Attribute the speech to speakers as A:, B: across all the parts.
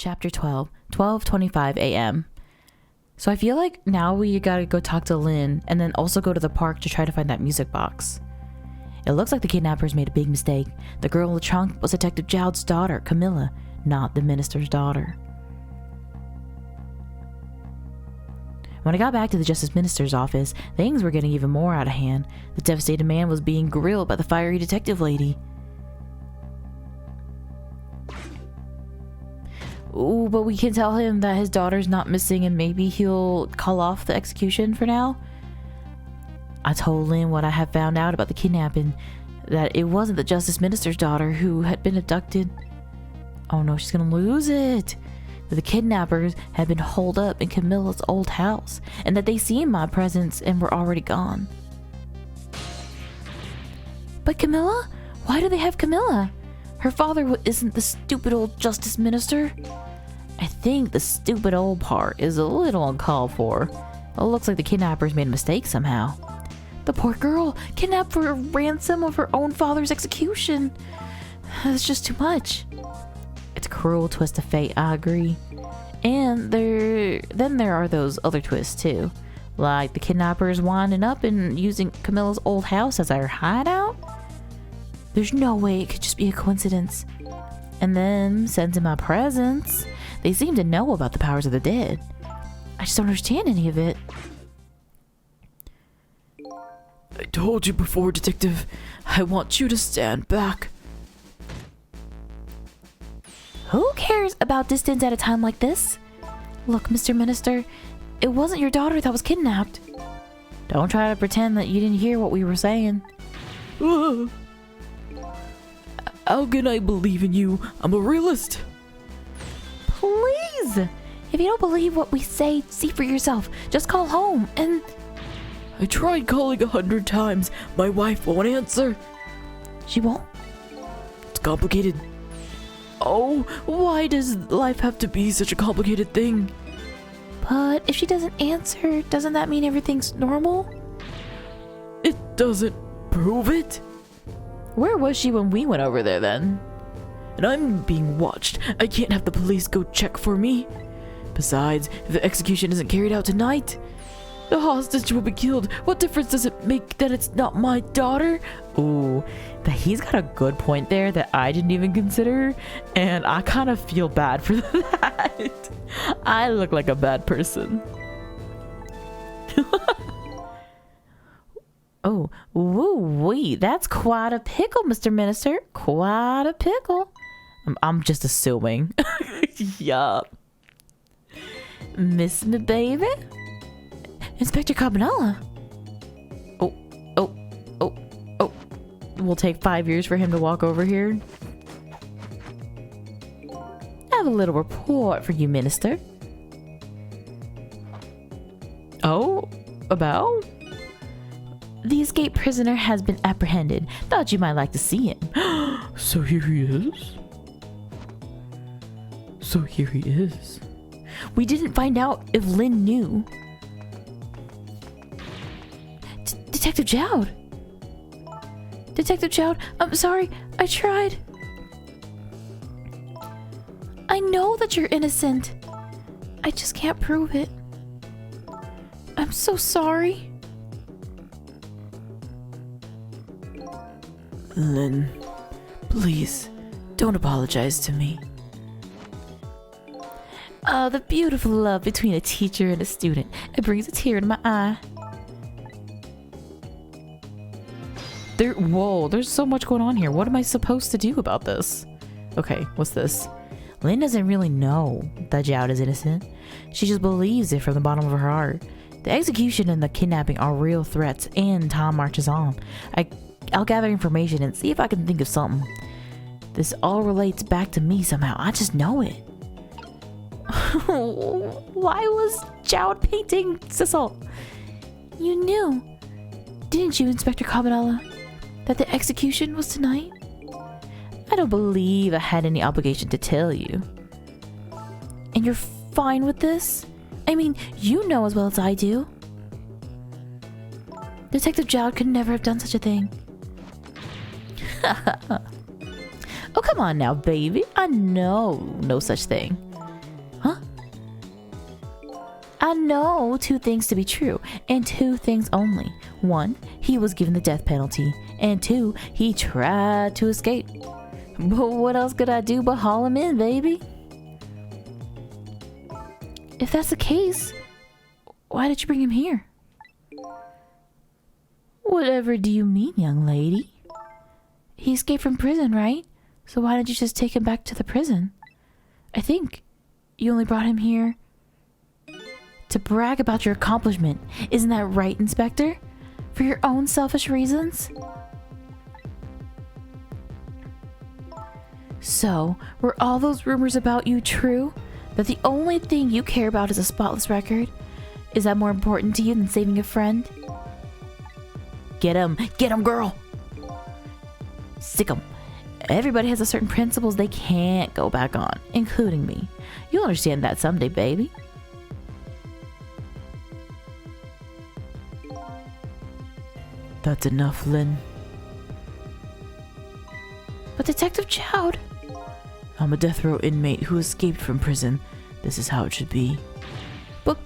A: Chapter 12, 12:25 a.m. So I feel like now we gotta go talk to Lynne and then also go to the park to try to find that music box. It looks like the kidnappers made a big mistake. The girl in the trunk was Detective Jowd's daughter, Camilla, not the minister's daughter. When I got back to the Justice Minister's office, things were getting even more out of hand. The devastated man was being grilled by the fiery detective lady. Ooh, but we can tell him that his daughter's not missing and maybe he'll call off the execution for now. I told Lynne what I had found out about the kidnapping, that it wasn't the Justice Minister's daughter who had been abducted. Oh no, she's gonna lose it. That the kidnappers had been holed up in Camilla's old house and that they seen my presence and were already gone. But Camilla? Why do they have Camilla? Her father isn't the stupid old Justice Minister. I think the stupid old part is a little uncalled for. It looks like the kidnappers made a mistake somehow. The poor girl, kidnapped for a ransom of her own father's execution. That's just too much. It's a cruel twist of fate, I agree. And there are those other twists too. Like the kidnappers winding up and using Camilla's old house as our hideout. There's no way it could just be a coincidence. And then, sensing my presence, they seem to know about the powers of the dead. I just don't understand any of it.
B: I told you before, Detective. I want you to stand back.
A: Who cares about distance at a time like this? Look, Mr. Minister, it wasn't your daughter that was kidnapped. Don't try to pretend that you didn't hear what we were saying.
B: How can I believe in you? I'm a realist.
A: Please! If you don't believe what we say, see for yourself. Just call home and...
B: I tried calling 100 times. My wife won't answer.
A: She won't?
B: It's complicated. Oh, why does life have to be such a complicated thing?
A: But if she doesn't answer, doesn't that mean everything's normal?
B: It doesn't prove it.
A: Where was she when we went over there then?
B: And I'm being watched. I can't have the police go check for me. Besides, if the execution isn't carried out tonight, the hostage will be killed. What difference does it make that it's not my daughter?
A: Ooh, but he's got a good point there that I didn't even consider, and I kind of feel bad for that. I look like a bad person. Oh, woo-wee, that's quite a pickle, Mr. Minister. Quite a pickle. I'm just assuming. Yup. Miss me, baby? Inspector Cabanella. Oh. Will take 5 years for him to walk over here. I have a little report for you, Minister.
B: Oh, about?
A: The escaped prisoner has been apprehended. Thought you might like to see him.
B: So here he is.
A: We didn't find out if Lynne knew. Detective Jowd. Detective Jowd, I'm sorry. I tried. I know that you're innocent. I just can't prove it. I'm so sorry.
B: Lynne, please, don't apologize to me.
A: Oh, the beautiful love between a teacher and a student. It brings a tear to my eye. Whoa, there's so much going on here. What am I supposed to do about this? Okay, what's this? Lynne doesn't really know that Jowd is innocent. She just believes it from the bottom of her heart. The execution and the kidnapping are real threats, and time marches on. I'll gather information and see if I can think of something. This all relates back to me somehow. I just know it. Why was Jowd painting Sissel? You knew, didn't you, Inspector Cabanella, that the execution was tonight? I don't believe I had any obligation to tell you. And you're fine with this? I mean, you know as well as I do. Detective Jowd could never have done such a thing. Oh, come on now, baby. I know no such thing. I know two things to be true, and two things only. One, he was given the death penalty, and two, he tried to escape. But what else could I do but haul him in, baby? If that's the case, why did you bring him here? Whatever do you mean, young lady? He escaped from prison, right? So why didn't you just take him back to the prison? I think you only brought him here to brag about your accomplishment. Isn't that right, Inspector? For your own selfish reasons? So, were all those rumors about you true? That the only thing you care about is a spotless record? Is that more important to you than saving a friend? Get him, girl! Sick 'em. Everybody has a certain principles they can't go back on, including me. You'll understand that someday, baby.
B: That's enough, Lynne.
A: But Detective Chowd...
B: I'm a death row inmate who escaped from prison. This is how it should be.
A: But...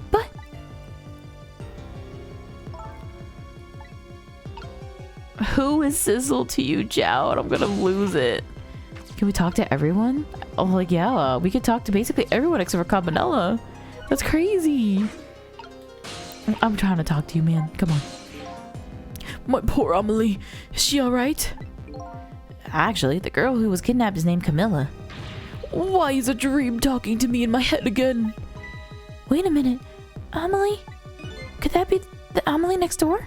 A: Who is Sizzle to you, Chowd? I'm gonna lose it. Can we talk to everyone? Oh, like, yeah, we could talk to basically everyone except for Campanella. That's crazy. I'm trying to talk to you, man. Come on.
B: My poor Amelie. Is she alright?
A: Actually, the girl who was kidnapped is named Camilla.
B: Why is a dream talking to me in my head again?
A: Wait a minute. Amelie? Could that be the Amelie next door?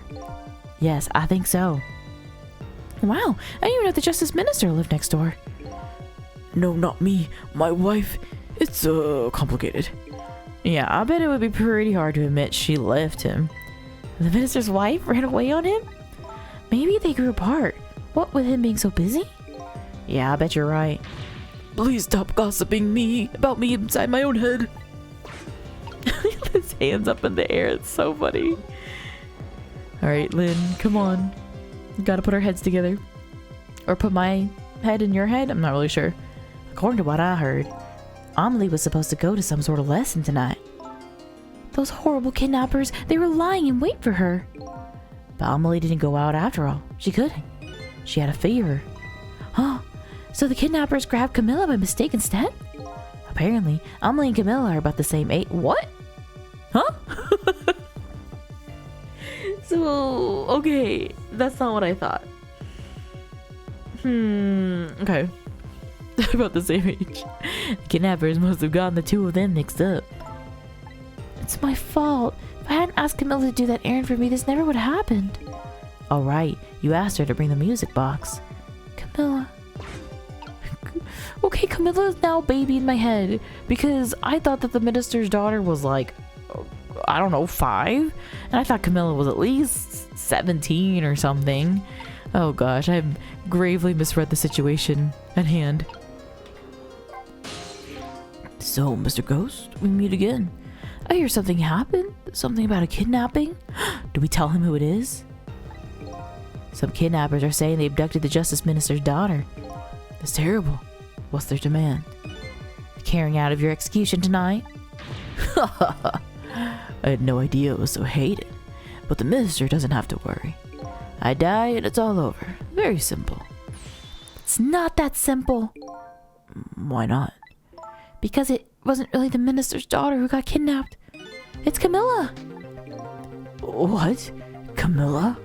A: Yes, I think so. Wow, I didn't even know the Justice Minister lived next door.
B: No, not me. My wife. It's, complicated.
A: Yeah, I bet it would be pretty hard to admit she left him. The minister's wife ran away on him? Maybe they grew apart. What with him being so busy? Yeah, I bet you're right.
B: Please stop gossiping about me inside my own head.
A: His hands up in the air. It's so funny. Alright, Lynne, come on. We gotta put our heads together. Or put my head in your head? I'm not really sure. According to what I heard, Amelie was supposed to go to some sort of lesson tonight. Those horrible kidnappers, they were lying in wait for her. But Amelie didn't go out after all. She couldn't. She had a fever. Huh? So the kidnappers grabbed Camilla by mistake instead? Apparently, Amelie and Camilla are about the same age. What? Huh? So, okay. That's not what I thought. Okay. About the same age. The kidnappers must have gotten the two of them mixed up. It's my fault. If I hadn't asked Camilla to do that errand for me, this never would have happened. All right, you asked her to bring the music box. Camilla. Okay, Camilla's now baby in my head because I thought that the minister's daughter was like, I don't know, 5? And I thought Camilla was at least 17 or something. Oh gosh, I've gravely misread the situation at hand. So, Mr. Ghost, we meet again. I hear something happened. Something about a kidnapping. Do we tell him who it is? Some kidnappers are saying they abducted the Justice Minister's daughter. That's terrible. What's their demand? The carrying out of your execution tonight?
B: I had no idea it was so hated. But the minister doesn't have to worry. I die and it's all over. Very simple.
A: It's not that simple.
B: Why not?
A: Because it wasn't really the minister's daughter who got kidnapped. It's Camilla.
B: What? Camilla?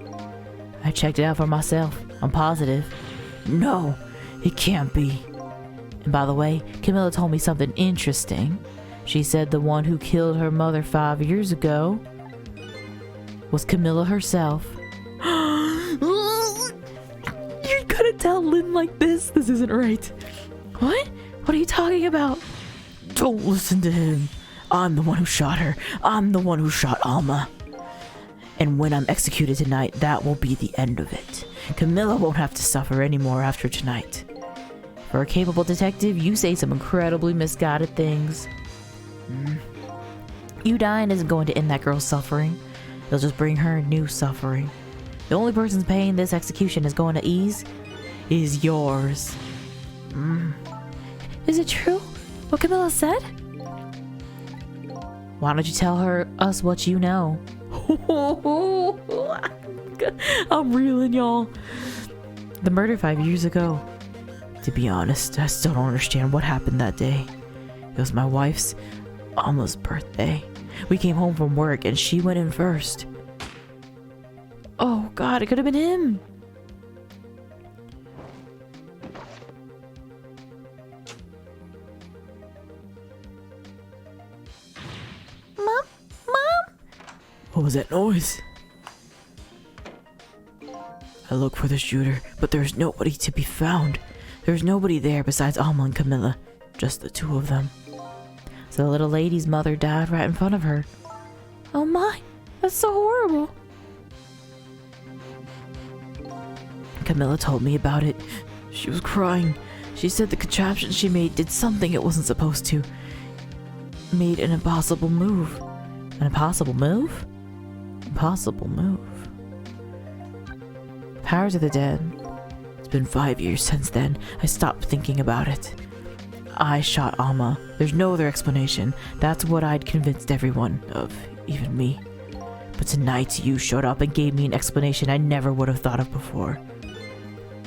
A: I checked it out for myself. I'm positive.
B: No, it can't be.
A: And by the way, Camilla told me something interesting. She said the one who killed her mother 5 years ago was Camilla herself.
B: You're gonna tell Lynne like this? This isn't right.
A: What? What are you talking about?
B: Don't listen to him. I'm the one who shot her. I'm the one who shot Alma. And when I'm executed tonight, that will be the end of it. Camilla won't have to suffer anymore after tonight.
A: For a capable detective, you say some incredibly misguided things. You dying isn't going to end that girl's suffering. It'll just bring her new suffering. The only person's pain this execution is going to ease is yours.
B: Mm.
A: Is it true what Camilla said? Why don't you tell us what you know?
B: I'm reeling, y'all.
A: The murder 5 years ago.
B: To be honest, I still don't understand what happened that day. It was my wife's Alma's birthday. We came home from work and she went in first.
A: Oh God, it could have been him. Mom?
B: What was that noise? I looked for the shooter, but there's nobody to be found. There's nobody there besides Alma and Camilla. Just the two of them.
A: So the little lady's mother died right in front of her. Oh my, that's so horrible.
B: Camilla told me about it. She was crying. She said the contraption she made did something it wasn't supposed to. Made an impossible move.
A: An impossible move?
B: Impossible move.
A: Powers of the dead.
B: It's been 5 years since then. I stopped thinking about it. I shot Alma. There's no other explanation. That's what I'd convinced everyone of, even me. But tonight you showed up and gave me an explanation I never would have thought of before.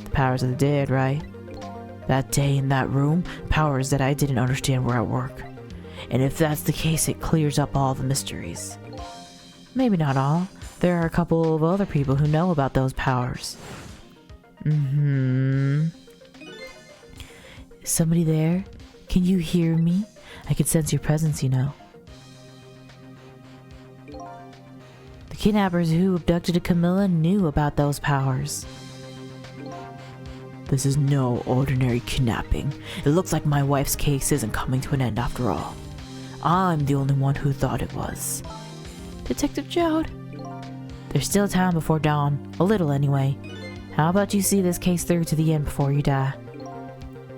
A: The powers of the dead, right?
B: That day in that room, powers that I didn't understand were at work. And if that's the case, it clears up all the mysteries.
A: Maybe not all. There are a couple of other people who know about those powers.
B: Is somebody there? Can you hear me?
A: I can sense your presence, you know. The kidnappers who abducted Camilla knew about those powers.
B: This is no ordinary kidnapping. It looks like my wife's case isn't coming to an end after all. I'm the only one who thought it was.
A: Detective Jode. There's still time before dawn. A little anyway. How about you see this case through to the end before you die?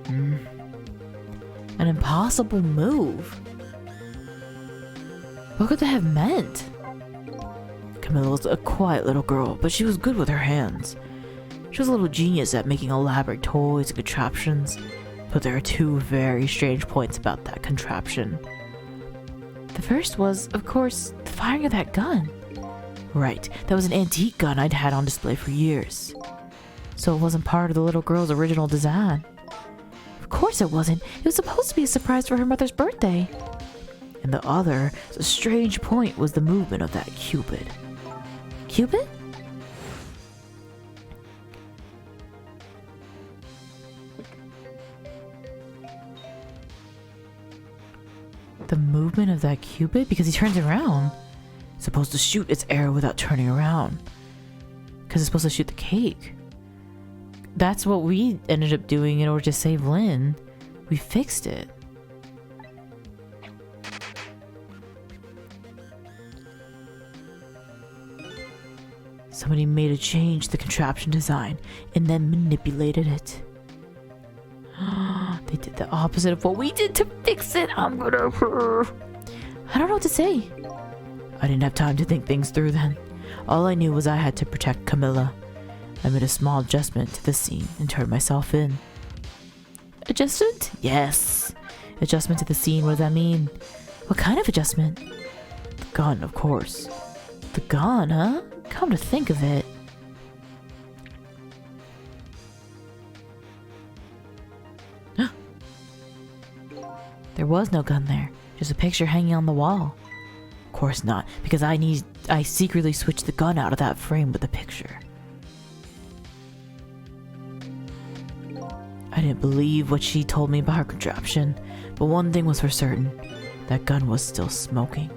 A: An impossible move? What could that have meant?
B: Camilla was a quiet little girl, but she was good with her hands. She was a little genius at making elaborate toys and contraptions, but there are two very strange points about that contraption.
A: The first was, of course, the firing of that gun.
B: Right, that was an antique gun I'd had on display for years.
A: So it wasn't part of the little girl's original design. Of course it wasn't. It was supposed to be a surprise for her mother's birthday.
B: And the other, a strange point, was the movement of that Cupid.
A: Cupid? The movement of that Cupid? Because he turns around.
B: It's supposed to shoot its arrow without turning around.
A: Because it's supposed to shoot the cake. That's what we ended up doing in order to save Lynne. We fixed it.
B: Somebody made a change to the contraption design and then manipulated it.
A: They did the opposite of what we did to fix it. I don't know what to say.
B: I didn't have time to think things through then. All I knew was I had to protect Camilla. I made a small adjustment to the scene and turned myself in.
A: Adjustment?
B: Yes.
A: Adjustment to the scene, what does that mean? What kind of adjustment?
B: The gun, of course.
A: The gun, huh? Come to think of it. There was no gun there. Just a picture hanging on the wall.
B: Of course not, because I secretly switched the gun out of that frame with the picture. I didn't believe what she told me about her contraption, but one thing was for certain. That gun was still smoking.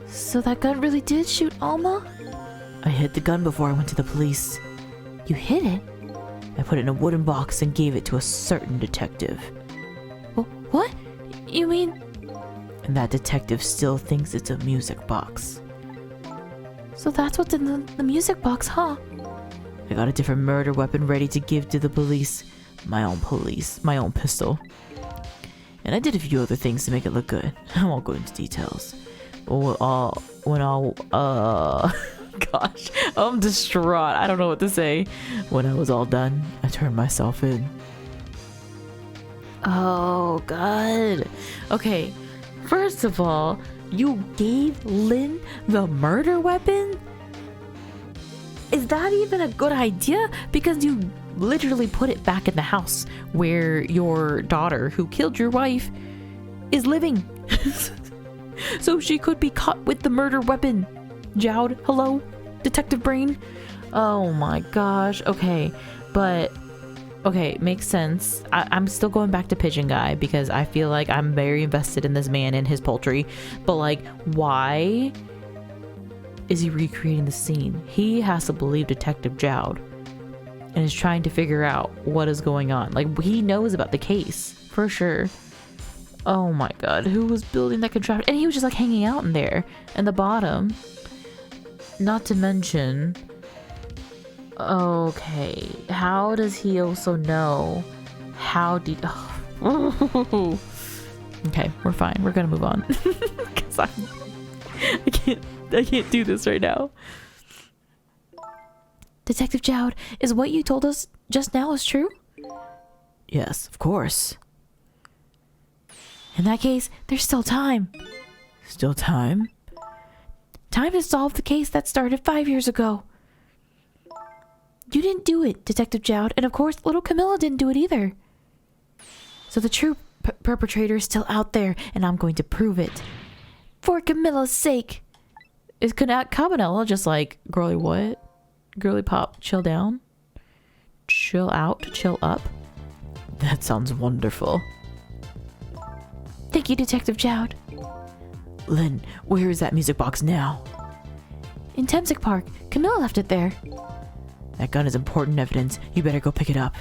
A: So that gun really did shoot Alma?
B: I hid the gun before I went to the police.
A: You hid it?
B: I put it in a wooden box and gave it to a certain detective.
A: What? You mean...
B: And that detective still thinks it's a music box.
A: So that's what's in the music box, huh?
B: I got a different murder weapon ready to give to the police. My own pistol. And I did a few other things to make it look good. I won't go into details. Gosh, I'm distraught. I don't know what to say. When I was all done, I turned myself in.
A: Oh, God. Okay, first of all, You gave Lynne the murder weapon? Is that even a good idea? Because you literally put it back in the house where your daughter, who killed your wife, is living. So she could be caught with the murder weapon. Jowd, hello? Detective Brain? Oh my gosh. Okay, but... Okay, makes sense. I'm still going back to Pigeon Guy because I feel like I'm very invested in this man and his poultry. But like, why is he recreating the scene? He has to believe Detective Jowd and is trying to figure out what is going on. Like, he knows about the case for sure. Oh my god, who was building that contraption? And he was just like hanging out in there in the bottom. Not to mention... Okay, how does he also know? How did... Oh. Okay, we're fine. We're gonna move on. Because I can't do this right now. Detective Jowd, is what you told us just now is true?
B: Yes, of course.
A: In that case, there's still time.
B: Still time?
A: Time to solve the case that started 5 years ago. You didn't do it, Detective Jowd, and of course, little Camilla didn't do it either. So the true perpetrator is still out there, and I'm going to prove it. For Camilla's sake. Is Cabanella just like, girly what? Girly pop, chill down? Chill out, chill up?
B: That sounds wonderful.
A: Thank you, Detective Jowd.
B: Lynne, where is that music box now?
A: In Temsic Park. Camilla left it there.
B: That gun is important evidence. You better go pick it up.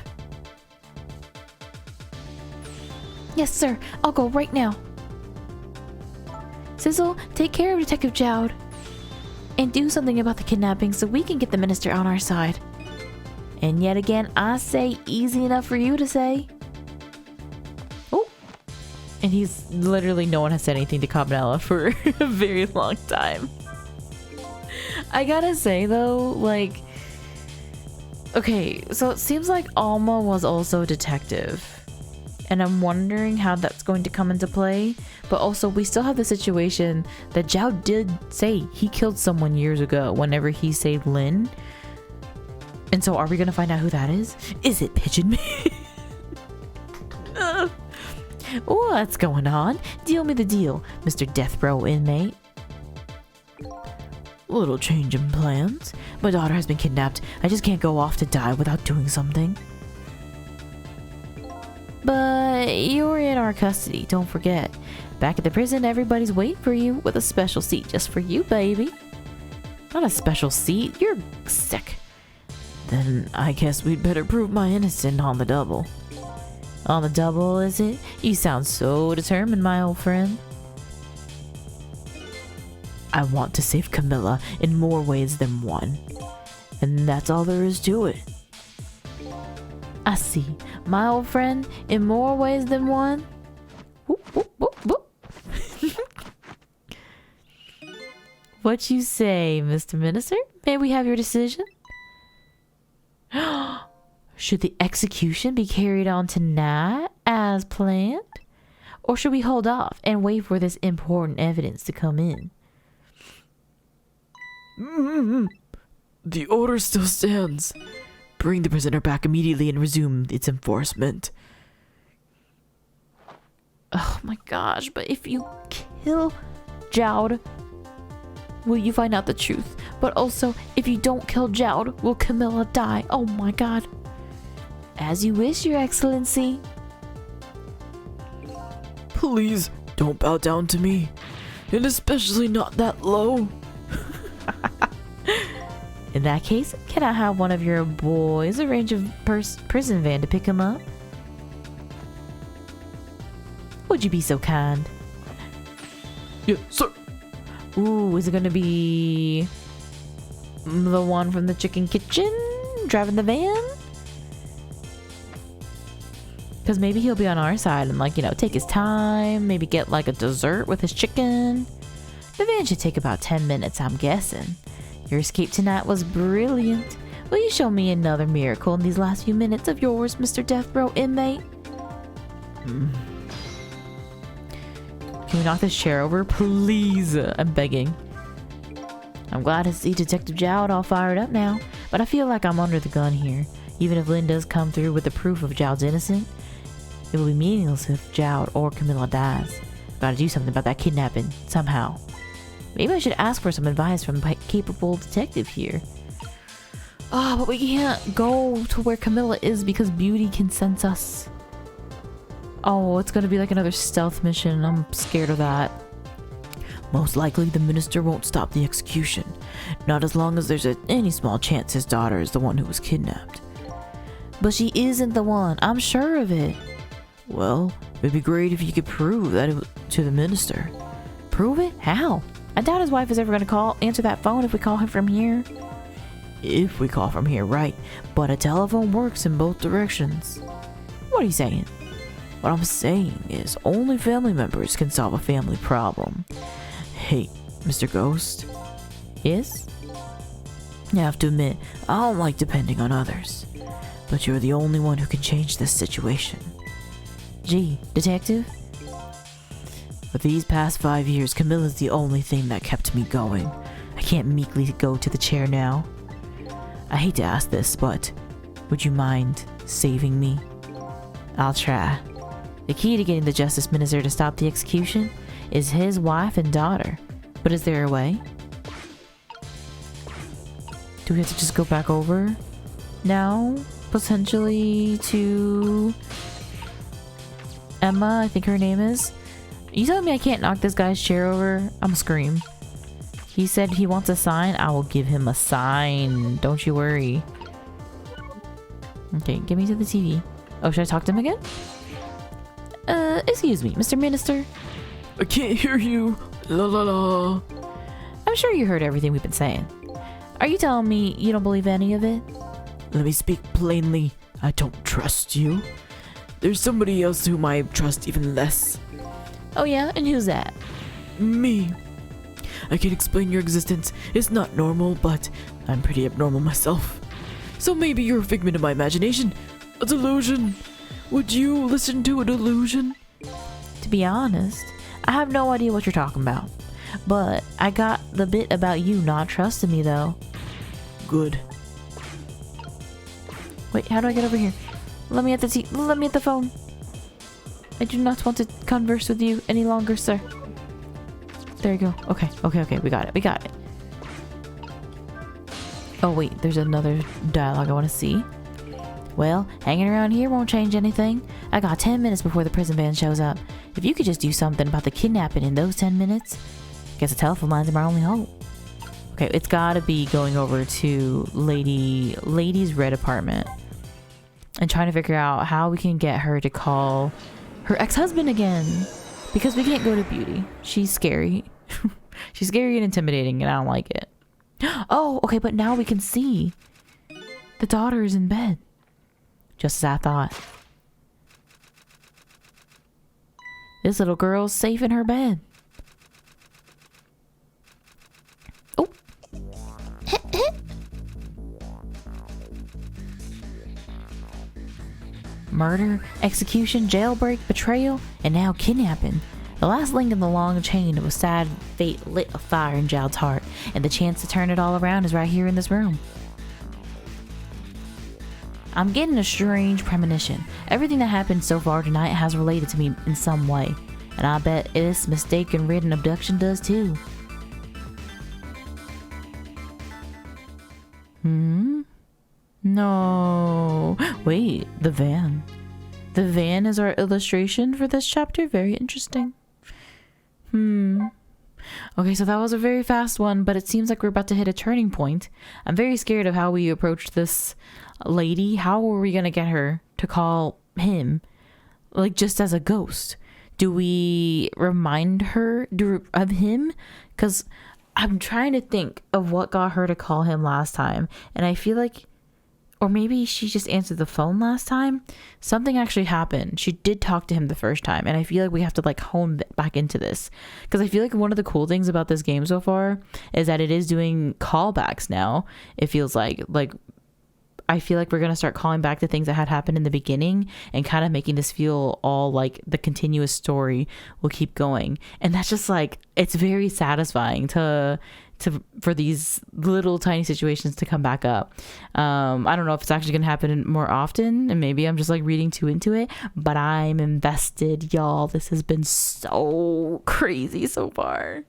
A: Yes, sir. I'll go right now. Sizzle, take care of Detective Jowd. And do something about the kidnapping so we can get the minister on our side. And yet again, I say easy enough for you to say. Oh. And he's literally, no one has said anything to Cabanella for a very long time. I gotta say though, like... Okay, so it seems like Alma was also a detective. And I'm wondering how that's going to come into play. But also, we still have the situation that Jowd did say he killed someone years ago whenever he saved Lynne. And so are we going to find out who that is? Is it Pigeon Man? What's going on? Deal me the deal, Mr. Death Row inmate.
B: Little change in plans. My daughter has been kidnapped. I just can't go off to die without doing something.
A: But you're in our custody, don't forget. Back at the prison, everybody's waiting for you with a special seat just for you, baby. Not a special seat, you're sick.
B: Then I guess we'd better prove my innocence on the double.
A: On the double, is it? You sound so determined, my old friend.
B: I want to save Camilla in more ways than one. And that's all there is to it.
A: I see. My old friend, in more ways than one. Whoop, whoop, whoop, whoop. What you say, Mr. Minister? May we have your decision? Should the execution be carried on tonight as planned? Or should we hold off and wait for this important evidence to come in?
B: The order still stands. Bring the prisoner back immediately and resume its enforcement.
A: Oh my gosh, but if you kill Jowd, will you find out the truth? But also, if you don't kill Jowd, will Camilla die? Oh my god. As you wish, Your Excellency.
B: Please, don't bow down to me. And especially not that low.
A: In that case, can I have one of your boys arrange a prison van to pick him up? Would you be so kind?
B: Yes, sir.
A: Ooh, is it gonna be the one from the chicken kitchen driving the van? Because maybe he'll be on our side and, like, you know, take his time, maybe get like a dessert with his chicken. The van should take about 10 minutes, I'm guessing. Your escape tonight was brilliant. Will you show me another miracle in these last few minutes of yours, Mr. Death Row inmate? Can we knock this chair over? Please. I'm begging. I'm glad to see Detective Jowd all fired up now, but I feel like I'm under the gun here. Even if Lynne does come through with the proof of Jowd's innocent, it will be meaningless if Jowd or Camilla dies. Gotta do something about that kidnapping, somehow. Maybe I should ask for some advice from a capable detective here. Oh, but we can't go to where Camilla is because Beauty can sense us. Oh, it's gonna be like another stealth mission. I'm scared of that. Most likely the minister won't stop the execution. Not as long as there's any small chance his daughter is the one who was kidnapped. But she isn't the one. I'm sure of it. Well, it'd be great if you could prove that to the minister. Prove it? How? I doubt his wife is ever going to answer that phone if we call him from here. If we call from here, right. But a telephone works in both directions. What are you saying? What I'm saying is only family members can solve a family problem. Hey, Mr. Ghost? Yes? I have to admit, I don't like depending on others. But you're the only one who can change this situation. Gee, detective? For these past 5 years, Camilla's the only thing that kept me going. I can't meekly go to the chair now. I hate to ask this, but would you mind saving me? I'll try. The key to getting the Justice Minister to stop the execution is his wife and daughter. But is there a way? Do we have to just go back over now? Potentially to Emma, I think her name is. You telling me I can't knock this guy's chair over? I'm gonna scream. He said he wants a sign. I will give him a sign. Don't you worry. Okay, get me to the TV. Oh, should I talk to him again? Excuse me, Mr. Minister.
B: I can't hear you. La la la.
A: I'm sure you heard everything we've been saying. Are you telling me you don't believe any of it?
B: Let me speak plainly. I don't trust you. There's somebody else whom I trust even less.
A: Oh yeah? And who's that?
B: Me. I can't explain your existence. It's not normal, but I'm pretty abnormal myself. So maybe you're a figment of my imagination. A delusion. Would you listen to a delusion?
A: To be honest, I have no idea what you're talking about. But I got the bit about you not trusting me though.
B: Good.
A: Wait, how do I get over here? Let me at the phone. I do not want to converse with you any longer, sir. There you go. Okay, we got it. Oh wait, there's another dialogue I want to see. Well, hanging around here won't change anything. I got 10 minutes before the prison van shows up. If you could just do something about the kidnapping in those 10 minutes, guess the telephone lines are my only hope. Okay, it's gotta be going over to Lady's red apartment and trying to figure out how we can get her to call her ex-husband again, because we can't go to Beauty. She's scary. She's scary and intimidating, and I don't like it. Oh, okay, but now we can see the daughter is in bed, just as I thought. This little girl's safe in her bed. Oh. Murder, execution, jailbreak, betrayal, and now kidnapping. The last link in the long chain of a sad fate lit a fire in Jowd's heart, and the chance to turn it all around is right here in this room. I'm getting a strange premonition. Everything that happened so far tonight has related to me in some way, and I bet this mistaken-ridden abduction does too. No. Wait, the van. The van is our illustration for this chapter? Very interesting. Okay, so that was a very fast one, but it seems like we're about to hit a turning point. I'm very scared of how we approach this lady. How are we gonna get her to call him, like, just as a ghost? Do we remind her of him? Because I'm trying to think of what got her to call him last time, and I feel like, or maybe she just answered the phone last time. Something actually happened. She did talk to him the first time, and I feel like we have to like hone back into this, because I feel like one of the cool things about this game so far is that it is doing callbacks now. It feels like I feel like we're going to start calling back to things that had happened in the beginning and kind of making this feel all like the continuous story will keep going. And that's just like, it's very satisfying for these little tiny situations to come back up. I don't know if it's actually going to happen more often, and maybe I'm just like reading too into it, but I'm invested, y'all. This has been so crazy so far.